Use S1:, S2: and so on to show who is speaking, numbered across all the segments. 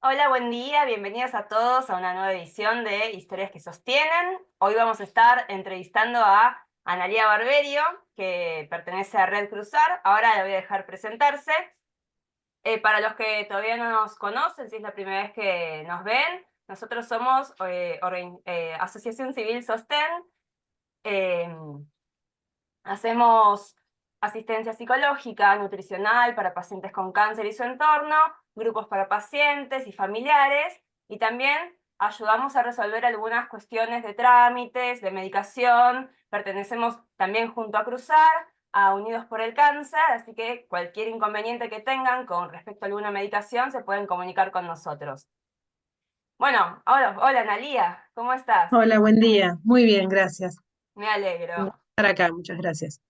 S1: Hola, buen día, bienvenidos a todos a una nueva edición de Historias que Sostienen. Hoy vamos a estar entrevistando a Analía Barberio, que pertenece a Red Cruzar. Ahora la voy a dejar presentarse. Para los que todavía no nos conocen, si es la primera vez que nos ven, nosotros somos Asociación Civil Sostén. Eh, Hacemos asistencia psicológica, nutricional para pacientes con cáncer y su entorno, grupos para pacientes y familiares, y también ayudamos a resolver algunas cuestiones de trámites, de medicación. Pertenecemos también junto a Cruzar, a Unidos por el Cáncer, así que cualquier inconveniente que tengan con respecto a alguna medicación se pueden comunicar con nosotros. Bueno, hola Analía, ¿cómo estás?
S2: Hola, buen día. Muy bien, gracias.
S1: Me
S2: Un gusto
S1: alegro.
S2: estar acá, muchas gracias.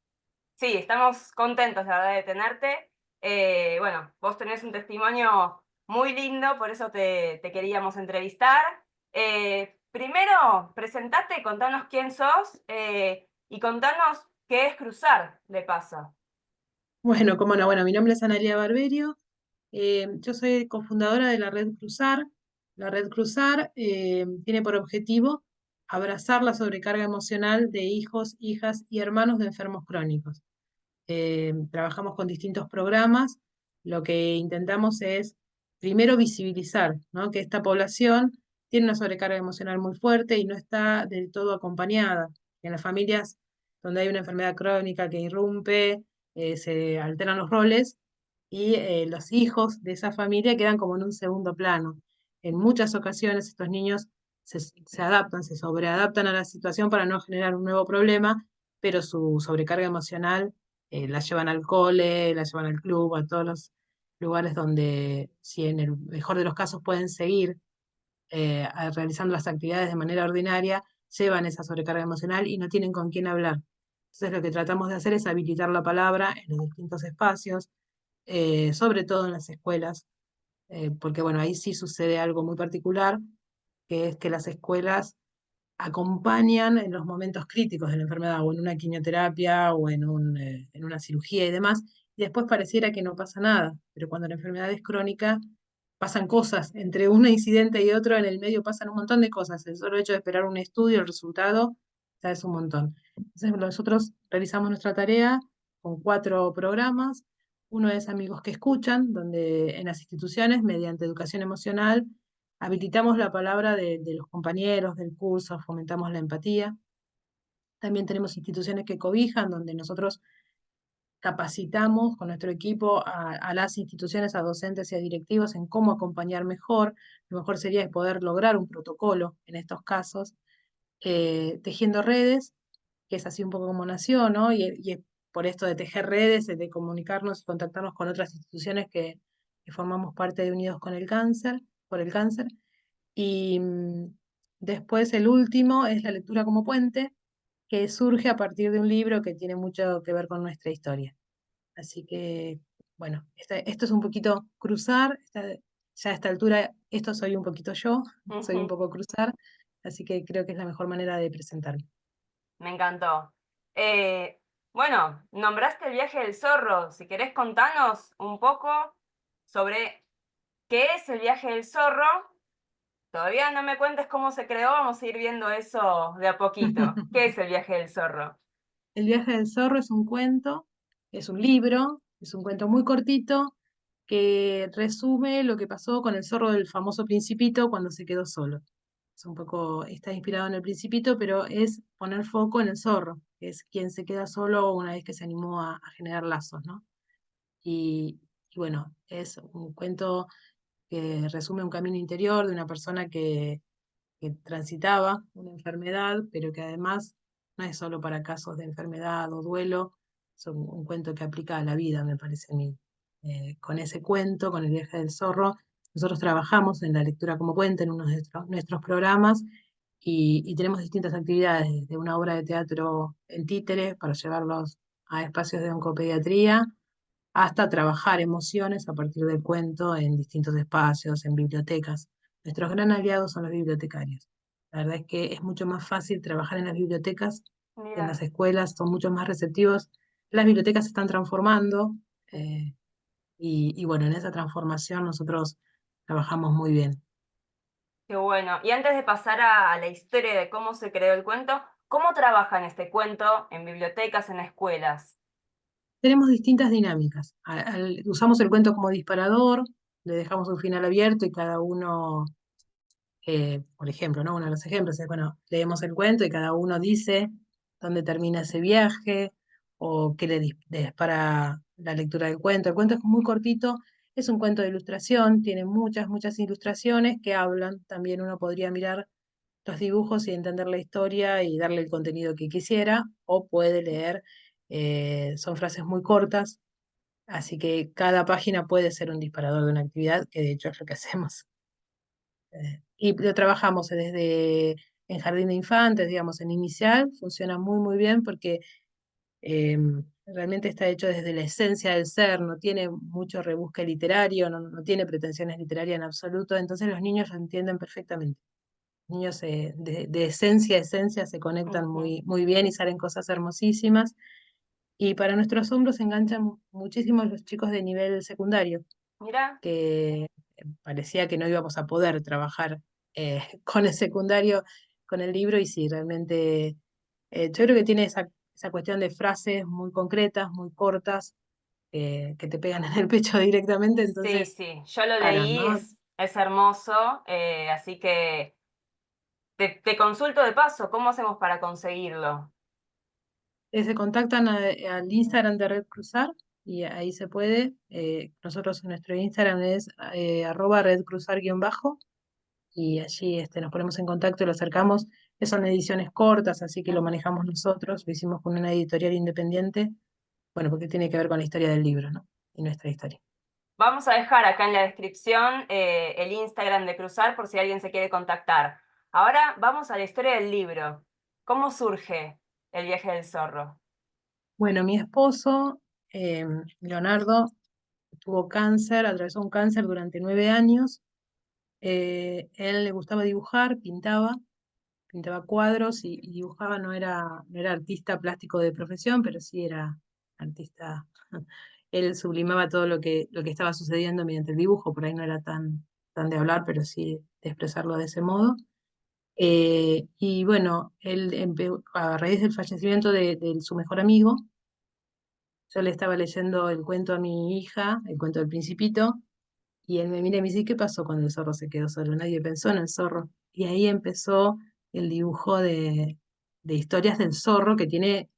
S1: Sí, estamos contentos, la verdad, de tenerte. Bueno, vos tenés un testimonio muy lindo, por eso te queríamos entrevistar. Primero, presentate, contanos quién sos y contanos qué es Cruzar, de paso.
S2: Bueno, cómo no, bueno, mi nombre es Analia Barberio. Yo soy cofundadora de la Red Cruzar. La Red Cruzar tiene por objetivo abrazar la sobrecarga emocional de hijos, hijas y hermanos de enfermos crónicos. Trabajamos con distintos programas. Lo que intentamos es primero visibilizar, ¿no?, que esta población tiene una sobrecarga emocional muy fuerte y no está del todo acompañada. En las familias donde hay una enfermedad crónica que irrumpe, se alteran los roles y los hijos de esa familia quedan como en un segundo plano. En muchas ocasiones estos niños se adaptan, se sobreadaptan a la situación para no generar un nuevo problema, pero su sobrecarga emocional la llevan al cole, la llevan al club, a todos los lugares donde, si en el mejor de los casos pueden seguir realizando las actividades de manera ordinaria, llevan esa sobrecarga emocional y no tienen con quién hablar. Entonces lo que tratamos de hacer es habilitar la palabra en los distintos espacios, sobre todo en las escuelas, porque bueno, ahí sí sucede algo muy particular, que es que las escuelas acompañan en los momentos críticos de la enfermedad, o en una quimioterapia, o en una cirugía y demás, y después pareciera que no pasa nada, pero cuando la enfermedad es crónica, pasan cosas, entre un incidente y otro, en el medio pasan un montón de cosas, el solo hecho de esperar un estudio, el resultado, ya es un montón. Entonces nosotros realizamos nuestra tarea con 4 programas. Uno es Amigos que Escuchan, donde en las instituciones, mediante educación emocional, habilitamos la palabra de los compañeros del curso, fomentamos la empatía. También tenemos instituciones que cobijan, donde nosotros capacitamos con nuestro equipo a las instituciones, a docentes y a directivos en cómo acompañar mejor. Lo mejor sería poder lograr un protocolo en estos casos, tejiendo redes, que es así un poco como nació, ¿no? Y es por esto de tejer redes, de comunicarnos y contactarnos con otras instituciones que formamos parte de Unidos con el Cáncer, por el Cáncer. Y después el último es la lectura como puente, que surge a partir de un libro que tiene mucho que ver con nuestra historia. Así que, bueno, esto es un poquito cruzar, ya a esta altura, esto soy un poquito yo, soy un
S1: Ujú.
S2: poco cruzar, así que creo que es la mejor manera de presentarme.
S1: Me encantó. Eh, bueno, nombraste el viaje del zorro. Si querés contanos un poco sobre qué es el viaje del zorro. Todavía no me cuentes cómo se creó, vamos a ir viendo eso de a poquito. ¿Qué es el viaje del zorro?
S2: El viaje del zorro es un cuento, es un libro, es un cuento muy cortito que resume lo que pasó con el zorro del famoso Principito cuando se quedó solo. Es un poco, está inspirado en el Principito, pero es poner foco en el zorro, que es quien se queda solo una vez que se animó a generar lazos, ¿no? Y bueno, es un cuento que resume un camino interior de una persona que transitaba una enfermedad, pero que además no es solo para casos de enfermedad o duelo, es un cuento que aplica a la vida, me parece a mí. Con ese cuento, con el viaje del zorro, nosotros trabajamos en la lectura como cuento en uno de nuestros programas y tenemos distintas actividades, desde una obra de teatro en títeres para llevarlos a espacios de oncopediatría, hasta trabajar emociones a partir del cuento en distintos espacios, en bibliotecas. Nuestros gran aliados son los bibliotecarios. La verdad es que es mucho más fácil trabajar en las bibliotecas que en las
S1: Mira,
S2: escuelas, son mucho más receptivos. Las bibliotecas se están transformando, y bueno, en esa transformación nosotros trabajamos muy bien.
S1: Qué bueno. Y antes de pasar a la historia de cómo se creó el cuento, ¿cómo trabajan este cuento en bibliotecas, en escuelas?
S2: Tenemos distintas dinámicas. Usamos el cuento como disparador, le dejamos un final abierto y cada uno, por ejemplo, ¿no? Uno de los ejemplos es, bueno, leemos el cuento y cada uno dice dónde termina ese viaje o qué le dispara la lectura del cuento. El cuento es muy cortito, es un cuento de ilustración, tiene muchas, muchas ilustraciones que hablan. También uno podría mirar los dibujos y entender la historia y darle el contenido que quisiera, o puede leer, son frases muy cortas, así que cada página puede ser un disparador de una actividad, que de hecho es lo que hacemos. Y lo trabajamos desde en jardín de infantes, digamos, en inicial, funciona muy, muy bien porque eh, realmente está hecho desde la esencia del ser, no tiene mucho rebusque literario, no tiene pretensiones literarias en absoluto, entonces los niños lo entienden perfectamente. Los niños de esencia a esencia se conectan
S1: Ujú.
S2: muy, muy bien y salen cosas hermosísimas. Y para nuestro asombro se enganchan muchísimo los chicos de nivel secundario,
S1: Mira,
S2: que parecía que no íbamos a poder trabajar con el secundario, con el libro, y sí, realmente yo creo que tiene esa cuestión de frases muy concretas, muy cortas, que te pegan en el pecho directamente,
S1: sí,
S2: entonces,
S1: sí, yo lo
S2: claro,
S1: leí,
S2: ¿no?
S1: es hermoso, así que te consulto de paso, ¿cómo hacemos para conseguirlo?
S2: Se contactan al Instagram de Red Cruzar y ahí se puede. Nosotros nuestro Instagram es @redcruzar_, y allí nos ponemos en contacto y lo acercamos. Son ediciones cortas, así que lo
S1: Ujú.
S2: manejamos nosotros, lo hicimos con una editorial independiente, bueno, porque tiene que ver con la historia del libro, ¿no? Y nuestra historia.
S1: Vamos a dejar acá en la descripción el Instagram de Cruzar por si alguien se quiere contactar. Ahora vamos a la historia del libro. ¿Cómo surge el viaje del zorro?
S2: Bueno, mi esposo, Leonardo, tuvo cáncer, atravesó un cáncer durante 9 años. Él le gustaba dibujar, pintaba cuadros y dibujaba, no era artista plástico de profesión, pero sí era artista. Él sublimaba todo lo que estaba sucediendo mediante el dibujo, por ahí no era tan de hablar, pero sí de expresarlo de ese modo. Y bueno, a raíz del fallecimiento de su mejor amigo, yo le estaba leyendo el cuento a mi hija, el cuento del Principito, y él me mira y me dice, ¿qué pasó cuando el zorro se quedó solo? Nadie pensó en el zorro. Y ahí empezó el dibujo de historias del zorro, que tiene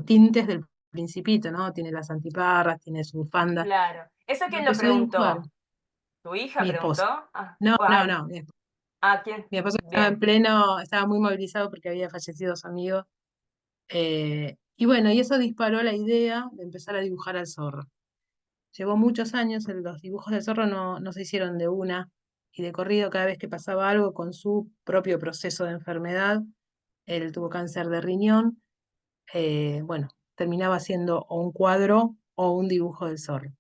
S2: tintes del Principito, ¿no? Tiene las antiparras, tiene su bufanda.
S1: Claro. ¿Eso
S2: Lo
S1: quién lo
S2: empezó a dibujar
S1: preguntó? ¿Tu hija
S2: mi
S1: preguntó?
S2: esposo.
S1: Ah,
S2: No, no,
S1: ay.
S2: no.
S1: Ah, ¿quién?
S2: Mi esposo estaba en
S1: Bien.
S2: pleno, estaba muy movilizado porque había fallecido su amigo. Y bueno, y eso disparó la idea de empezar a dibujar al zorro. Llevó muchos años, los dibujos del zorro no se hicieron de una y de corrido cada vez que pasaba algo con su propio proceso de enfermedad. Él tuvo cáncer de riñón, bueno, terminaba siendo o un cuadro o un dibujo del zorro.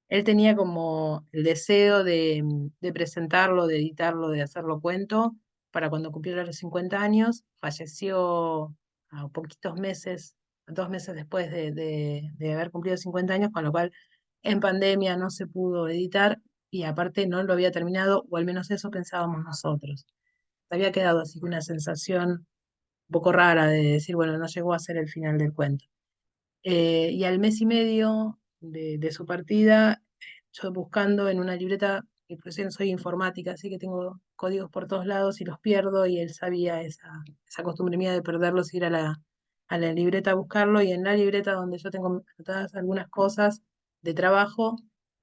S2: Él tenía como el deseo de presentarlo, de editarlo, de hacerlo cuento para cuando cumpliera los 50 años. Falleció a poquitos meses, 2 meses después de haber cumplido 50 años, con lo cual en pandemia no se pudo editar y aparte no lo había terminado, o al menos eso pensábamos nosotros. Había quedado así una sensación un poco rara de decir, bueno, no llegó a ser el final del cuento. Y al mes y medio de su partida, yo buscando en una libreta, mi profesión soy informática, así que tengo códigos por todos lados y los pierdo, y él sabía esa costumbre mía de perderlos, ir a la libreta a buscarlo, y en la libreta donde yo tengo anotadas algunas cosas de trabajo,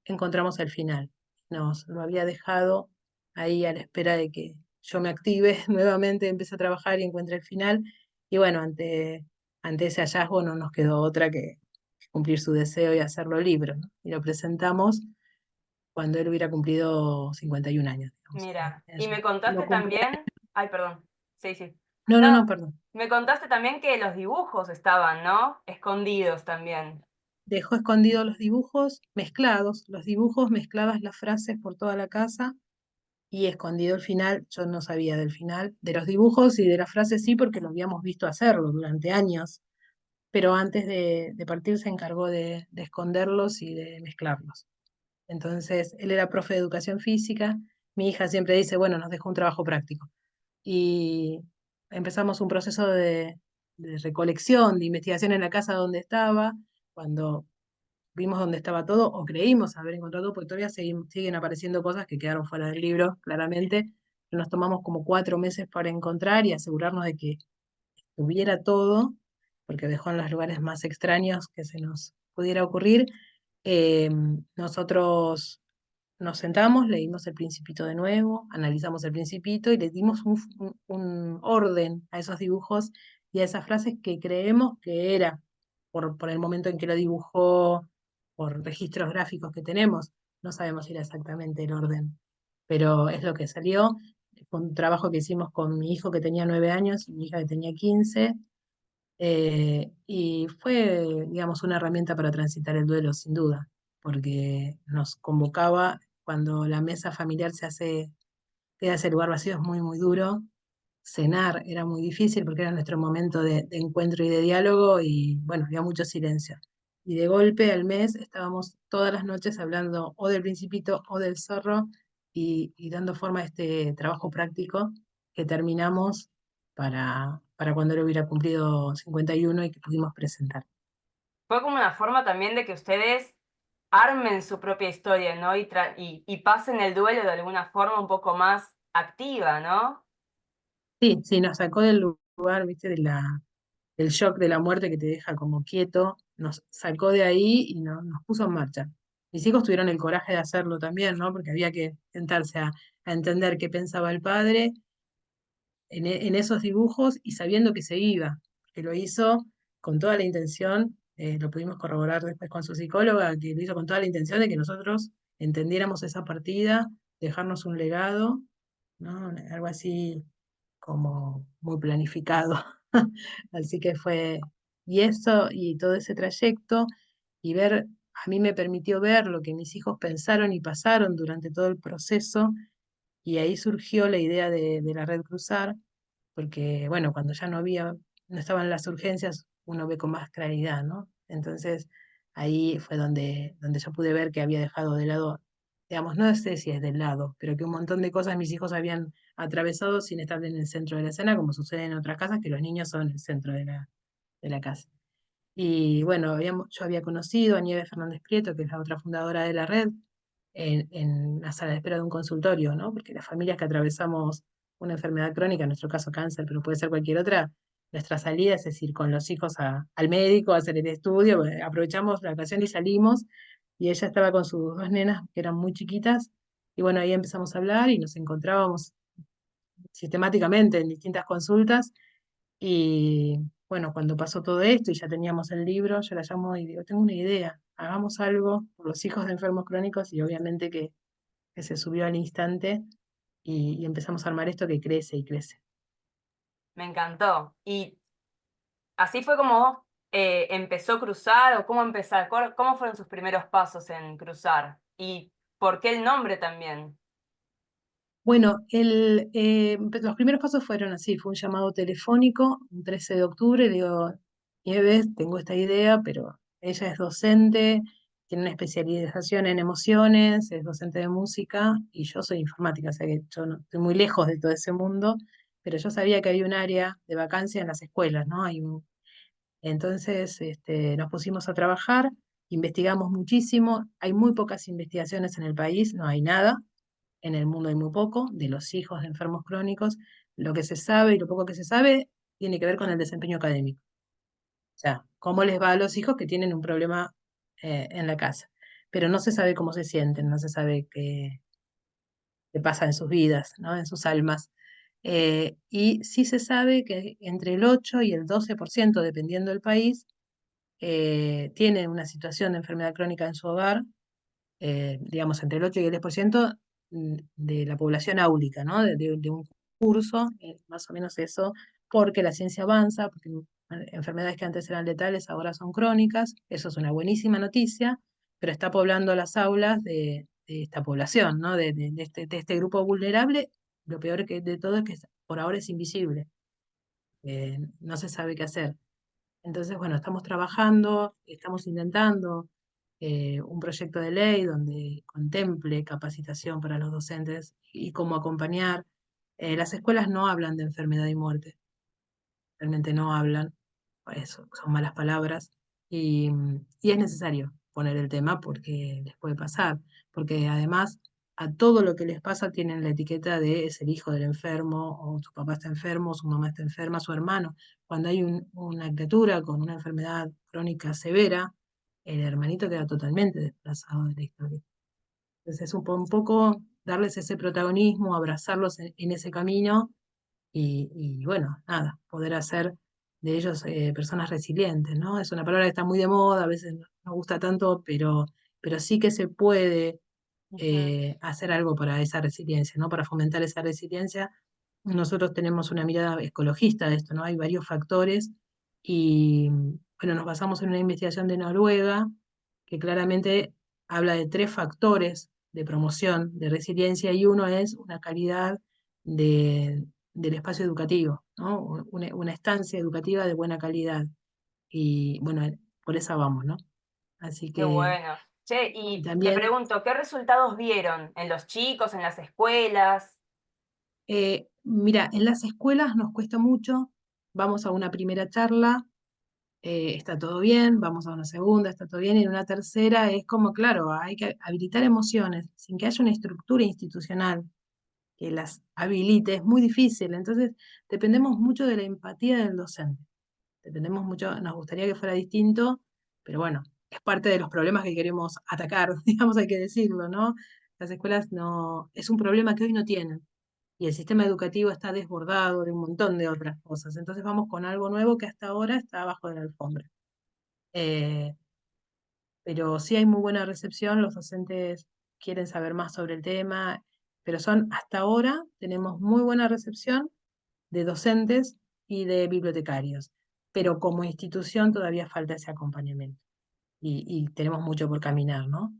S2: encontramos el final. Nos lo había dejado ahí a la espera de que yo me active nuevamente, empiece a trabajar y encuentre el final. Y bueno, ante ese hallazgo no nos quedó otra que cumplir su deseo y hacerlo libro, ¿no? Y lo presentamos cuando él hubiera cumplido 51 años, digamos.
S1: Mira. Y
S2: Eso.
S1: me
S2: Lo
S1: contaste
S2: cumple.
S1: también. Ay, perdón. Sí, sí.
S2: No, no, no,
S1: No,
S2: perdón.
S1: me contaste también que los dibujos estaban, ¿no? Escondidos también.
S2: Dejó escondidos los dibujos mezclados, los dibujos mezcladas las frases por toda la casa, y escondido el final. Yo no sabía del final, de los dibujos y de las frases sí, porque lo habíamos visto hacerlo durante años, pero antes de partir se encargó de esconderlos y de mezclarlos. Entonces, él era profe de educación física, mi hija siempre dice, bueno, nos dejó un trabajo práctico. Y empezamos un proceso de recolección, de investigación en la casa donde estaba, cuando vimos dónde estaba todo, o creímos haber encontrado todo, porque todavía siguen apareciendo cosas que quedaron fuera del libro, claramente. Nos tomamos como 4 meses para encontrar y asegurarnos de que tuviera todo, porque dejó en los lugares más extraños que se nos pudiera ocurrir. Eh, Nosotros nos sentamos, leímos el Principito de nuevo, analizamos el Principito y le dimos un orden a esos dibujos y a esas frases que creemos que era, por el momento en que lo dibujó, por registros gráficos que tenemos. No sabemos si era exactamente el orden, pero es lo que salió. Fue un trabajo que hicimos con mi hijo que tenía 9 años y mi hija que tenía 15, y fue, digamos, una herramienta para transitar el duelo, sin duda, porque nos convocaba cuando la mesa familiar queda ese lugar vacío, es muy, muy duro. Cenar era muy difícil porque era nuestro momento de encuentro y de diálogo y bueno, había mucho silencio. Y de golpe al mes estábamos todas las noches hablando o del Principito o del Zorro y dando forma a este trabajo práctico que terminamos para cuando él hubiera cumplido 51 y que pudimos presentar.
S1: Fue como una forma también de que ustedes armen su propia historia, ¿no? Y pasen el duelo de alguna forma un poco más activa, ¿no?
S2: Sí, sí, nos sacó del lugar, viste, del shock de la muerte que te deja como quieto, nos sacó de ahí y nos puso en marcha. Mis hijos tuvieron el coraje de hacerlo también, ¿no? Porque había que sentarse a entender qué pensaba el padre en esos dibujos y sabiendo que se iba, que lo hizo con toda la intención, lo pudimos corroborar después con su psicóloga, que lo hizo con toda la intención de que nosotros entendiéramos esa partida, dejarnos un legado, ¿no? Algo así como muy planificado. Así que fue, y eso, y todo ese trayecto, y ver, a mí me permitió ver lo que mis hijos pensaron y pasaron durante todo el proceso, y ahí surgió la idea de la Red Cruzar, porque, bueno, cuando ya no estaban las urgencias, uno ve con más claridad, ¿no? Entonces, ahí fue donde yo pude ver que había dejado de lado, digamos, no sé si es del lado, pero que un montón de cosas mis hijos habían atravesado sin estar en el centro de la escena, como sucede en otras casas, que los niños son el centro de la casa. Y bueno, yo había conocido a Nieves Fernández Prieto, que es la otra fundadora de la red, en la sala de espera de un consultorio, ¿no? Porque las familias que atravesamos una enfermedad crónica, en nuestro caso cáncer, pero puede ser cualquier otra, nuestra salida es ir con los hijos al médico, a hacer el estudio, aprovechamos la ocasión y salimos, y ella estaba con sus dos nenas, que eran muy chiquitas, y bueno, ahí empezamos a hablar y nos encontrábamos sistemáticamente en distintas consultas, y bueno, cuando pasó todo esto y ya teníamos el libro, yo la llamo y digo, tengo una idea, hagamos algo por los hijos de enfermos crónicos y obviamente que se subió al instante y empezamos a armar esto que crece y crece.
S1: Me encantó. Y así fue como empezó Cruzar, o cómo empezar, cómo fueron sus primeros pasos en Cruzar, y por qué el nombre también.
S2: Bueno, los primeros pasos fueron así, fue un llamado telefónico, un 13 de octubre, le digo, Nieves, tengo esta idea, pero ella es docente, tiene una especialización en emociones, es docente de música, y yo soy informática, o sea que yo no, estoy muy lejos de todo ese mundo, pero yo sabía que había un área de vacancia en las escuelas, ¿no? Entonces, nos pusimos a trabajar, investigamos muchísimo, hay muy pocas investigaciones en el país, no hay nada, en el mundo hay muy poco, de los hijos de enfermos crónicos. Lo que se sabe y lo poco que se sabe tiene que ver con el desempeño académico. O sea, cómo les va a los hijos que tienen un problema en la casa. Pero no se sabe cómo se sienten, no se sabe qué pasa en sus vidas, ¿no? En sus almas. Y sí se sabe que entre el 8 y el 12%, dependiendo del país, tienen una situación de enfermedad crónica en su hogar, digamos, entre el 8 y el 10% de la población áulica, ¿no? De un curso, más o menos eso, porque la ciencia avanza, porque enfermedades que antes eran letales ahora son crónicas, eso es una buenísima noticia, pero está poblando las aulas de esta población, ¿no? De este grupo vulnerable. Lo peor de todo es que por ahora es invisible, no se sabe qué hacer. Entonces, bueno, estamos trabajando, estamos intentando. un proyecto de ley donde contemple capacitación para los docentes y cómo acompañar. Las escuelas no hablan de enfermedad y muerte, realmente no hablan, eso, son malas palabras, y es necesario poner el tema porque les puede pasar, porque además a todo lo que les pasa tienen la etiqueta de es el hijo del enfermo, o su papá está enfermo, su mamá está enferma, su hermano. Cuando hay una criatura con una enfermedad crónica severa, el hermanito queda totalmente desplazado de la historia. Entonces es un poco darles ese protagonismo, abrazarlos en ese camino y bueno, nada, poder hacer de ellos personas resilientes, ¿no? Es una palabra que está muy de moda, a veces no gusta tanto, pero sí que se puede
S1: Ujú.
S2: hacer algo para esa resiliencia, ¿no? Para fomentar esa resiliencia. Nosotros tenemos una mirada ecologista de esto, ¿no? Hay varios factores y, bueno, nos basamos en una investigación de Noruega que claramente habla de 3 factores de promoción de resiliencia y uno es una calidad de, del espacio educativo, ¿no? Una estancia educativa de buena calidad. Y bueno, por esa vamos, ¿no? Así
S1: Qué
S2: que,
S1: bueno. Che,
S2: y
S1: y te
S2: también,
S1: pregunto, ¿qué resultados vieron en los chicos, en las escuelas?
S2: mira, en las escuelas nos cuesta mucho, vamos a una primera charla, está todo bien, vamos a una segunda, está todo bien, y en una tercera es como, claro, hay que habilitar emociones sin que haya una estructura institucional que las habilite, es muy difícil. Entonces, dependemos mucho de la empatía del docente. Dependemos mucho, nos gustaría que fuera distinto, pero bueno, es parte de los problemas que queremos atacar, digamos, hay que decirlo, ¿no? Las escuelas no, es un problema que hoy no tienen. Y el sistema educativo está desbordado de un montón de otras cosas. Entonces vamos con algo nuevo que hasta ahora está abajo de la alfombra. Eh, pero sí hay muy buena recepción, los docentes quieren saber más sobre el tema, pero hasta ahora tenemos muy buena recepción de docentes y de bibliotecarios, pero como institución todavía falta ese acompañamiento y tenemos mucho por caminar, ¿no?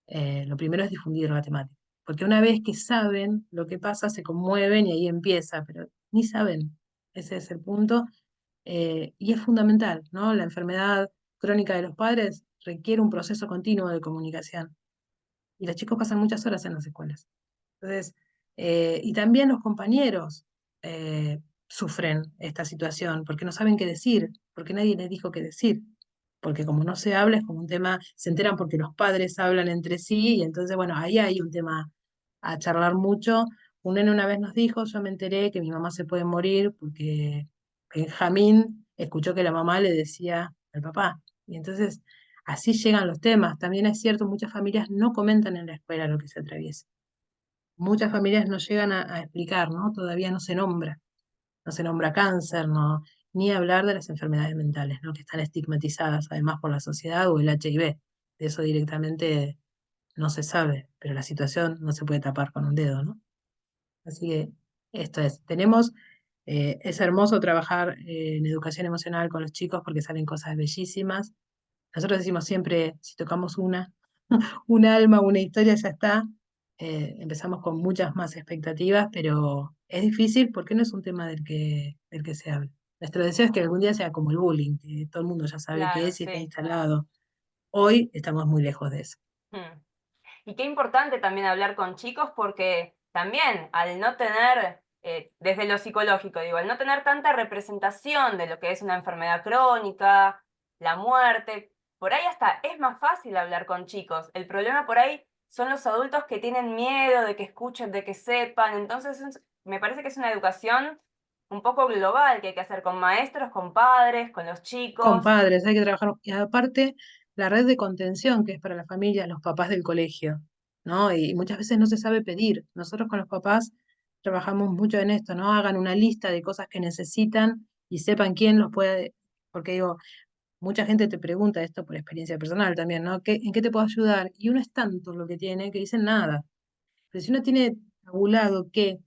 S2: Lo primero es difundir la temática, porque una vez que saben lo que pasa, se conmueven y ahí empieza, pero ni saben, ese es el punto, y es fundamental, ¿no? La enfermedad crónica de los padres requiere un proceso continuo de comunicación y los chicos pasan muchas horas en las escuelas. Entonces, y también los compañeros sufren esta situación porque no saben qué decir, porque nadie les dijo qué decir. Porque como no se habla, es como un tema, se enteran porque los padres hablan entre sí, y entonces, bueno, ahí hay un tema a charlar mucho. Un nene una vez nos dijo, yo me enteré que mi mamá se puede morir porque Benjamín escuchó que la mamá le decía al papá. Y entonces, así llegan los temas. También es cierto, muchas familias no comentan en la escuela lo que se atraviesa. Muchas familias no llegan a explicar, ¿no? Todavía no se nombra cáncer, no, ni hablar de las enfermedades mentales, ¿no? Que están estigmatizadas además por la sociedad o el HIV. De eso directamente no se sabe, pero la situación no se puede tapar con un dedo, ¿no? Así que esto es hermoso trabajar en educación emocional con los chicos porque salen cosas bellísimas. Nosotros decimos siempre, si tocamos un alma, una historia, ya está. Empezamos con muchas más expectativas, pero es difícil porque no es un tema del que se habla. Nuestro deseo es que algún día sea como el bullying, que todo el mundo ya sabe qué
S1: Claro,
S2: es y está
S1: sí.
S2: instalado. Hoy estamos muy lejos de eso.
S1: Mm. Y qué importante también hablar con chicos porque también al no tener, desde lo psicológico, digo, al no tener tanta representación de lo que es una enfermedad crónica, la muerte, por ahí hasta es más fácil hablar con chicos. El problema por ahí son los adultos que tienen miedo de que escuchen, de que sepan. Entonces me parece que es una educación un poco global que hay que hacer con maestros, con padres, con los
S2: Con
S1: chicos.
S2: padres, hay que trabajar. Y aparte, la red de contención que es para la familia, los papás del colegio, ¿no? Y muchas veces no se sabe pedir. Nosotros con los papás trabajamos mucho en esto, ¿no? Hagan una lista de cosas que necesitan y sepan quién los puede, porque digo, mucha gente te pregunta esto por experiencia personal también, ¿no? ¿En qué te puedo ayudar? Y uno es tanto lo que tiene que dicen nada. Pero si uno tiene tabulado qué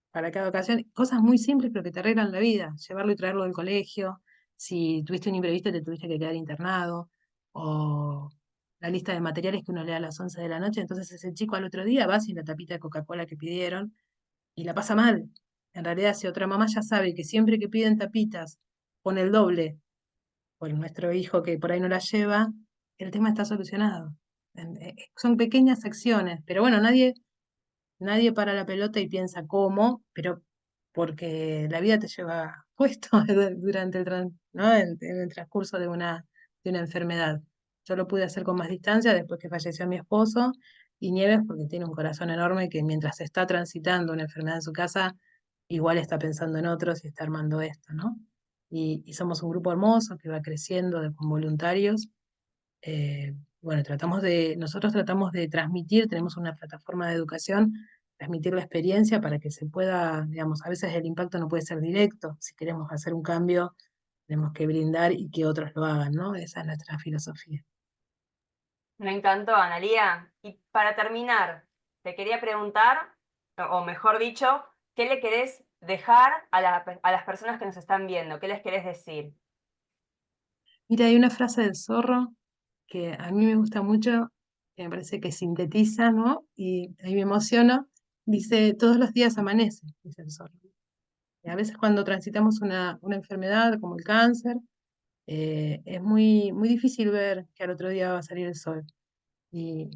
S2: para cada ocasión, cosas muy simples pero que te arreglan la vida, llevarlo y traerlo del colegio, si tuviste un imprevisto y te tuviste que quedar internado, o la lista de materiales que uno lee a las 11 de la noche, entonces ese chico al otro día va sin la tapita de Coca-Cola que pidieron y la pasa mal. En realidad, si otra mamá ya sabe que siempre que piden tapitas pone el doble por nuestro hijo que por ahí no la lleva, el tema está solucionado. Son pequeñas acciones, pero bueno, nadie para la pelota y piensa cómo, pero porque la vida te lleva puesto durante ¿no? En el transcurso de una enfermedad. Yo lo pude hacer con más distancia después que falleció mi esposo, y Nieves porque tiene un corazón enorme que mientras está transitando una enfermedad en su casa, igual está pensando en otros y está armando esto, ¿no? Y somos un grupo hermoso que va creciendo con voluntarios. Bueno, nosotros tratamos de transmitir, tenemos una plataforma de educación, transmitir la experiencia para que se pueda, digamos, a veces el impacto no puede ser directo. Si queremos hacer un cambio, tenemos que brindar y que otros lo hagan, ¿no? Esa es nuestra filosofía.
S1: Me encantó, Analía. Y para terminar, te quería preguntar, o mejor dicho, ¿qué le querés dejar a las personas que nos están viendo? ¿Qué les querés decir?
S2: Mira, hay una frase del zorro que a mí me gusta mucho, que me parece que sintetiza, ¿no? Y ahí me emociono. Dice, todos los días amanece, dice el zorro. Y a veces cuando transitamos una enfermedad como el cáncer, es muy difícil ver que al otro día va a salir el sol. Y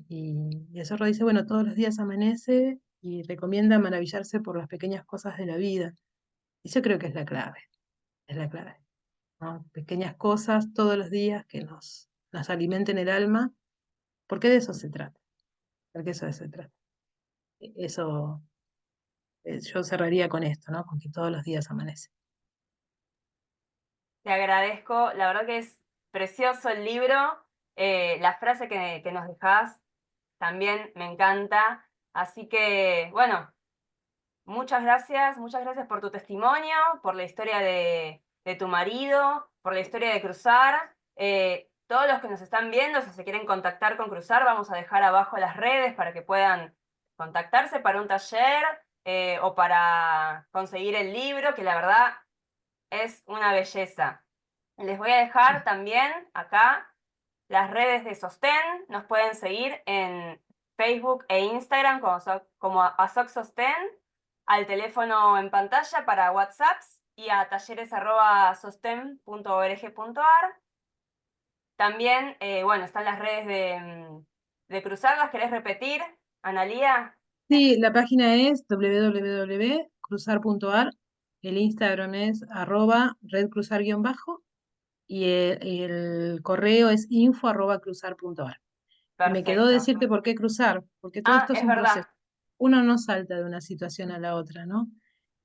S2: el zorro dice, bueno, todos los días amanece y recomienda maravillarse por las pequeñas cosas de la vida. Y yo creo que es la clave, ¿no? Pequeñas cosas todos los días que nos alimenten el alma, porque de eso se trata, porque eso se trata. Eso, yo cerraría con esto, ¿no? Con que todos los días amanece.
S1: Te agradezco, la verdad que es precioso el libro, la frase que nos dejás también me encanta, así que bueno, muchas gracias por tu testimonio, por la historia de tu marido, por la historia de Cruzar. Todos los que nos están viendo, si se quieren contactar con Cruzar, vamos a dejar abajo las redes para que puedan contactarse para un taller o para conseguir el libro, que la verdad es una belleza. Les voy a dejar también acá las redes de Sostén. Nos pueden seguir en Facebook e Instagram como ASOC Sostén, al teléfono en pantalla para WhatsApps y a talleres@sosten.org.ar. También, bueno, están las redes de Cruzar. ¿Las querés repetir, Analía?
S2: Sí, la página es www.cruzar.ar, el Instagram es @redcruzar_ y el correo es info@cruzar.ar. Y me quedó
S1: Perfecto.
S2: decirte por qué cruzar, porque todo
S1: Ah,
S2: esto es
S1: es
S2: un
S1: verdad.
S2: proceso. Uno no salta de una situación a la otra, ¿no?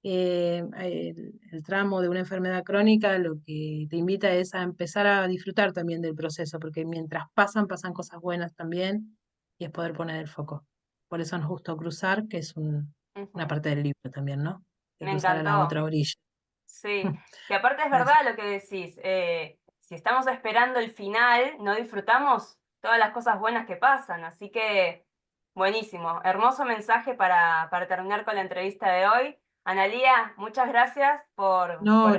S2: El tramo de una enfermedad crónica lo que te invita es a empezar a disfrutar también del proceso, porque mientras pasan cosas buenas también, y es poder poner el foco. Por eso nos gustó cruzar, que es una
S1: Ujú.
S2: parte del libro también, ¿no? De
S1: Me
S2: cruzar a la
S1: encantó.
S2: otra orilla.
S1: Sí, que aparte es verdad
S2: Así.
S1: lo que decís. Si estamos esperando el final, no disfrutamos todas las cosas buenas que pasan. Así que, buenísimo. Hermoso mensaje para terminar con la entrevista de hoy. Analía, muchas gracias
S2: No,
S1: por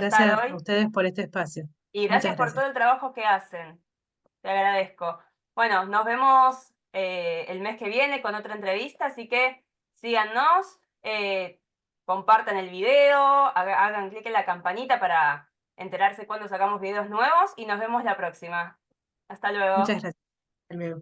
S1: estar
S2: gracias a
S1: hoy
S2: ustedes por este espacio.
S1: y
S2: Muchas
S1: gracias por
S2: gracias.
S1: todo el trabajo que hacen. Te agradezco. Bueno, nos vemos el mes que viene con otra entrevista, así que síganos, compartan el video, hagan clic en la campanita para enterarse cuando sacamos videos nuevos y nos vemos la próxima. Hasta luego.
S2: Muchas gracias. Hasta luego.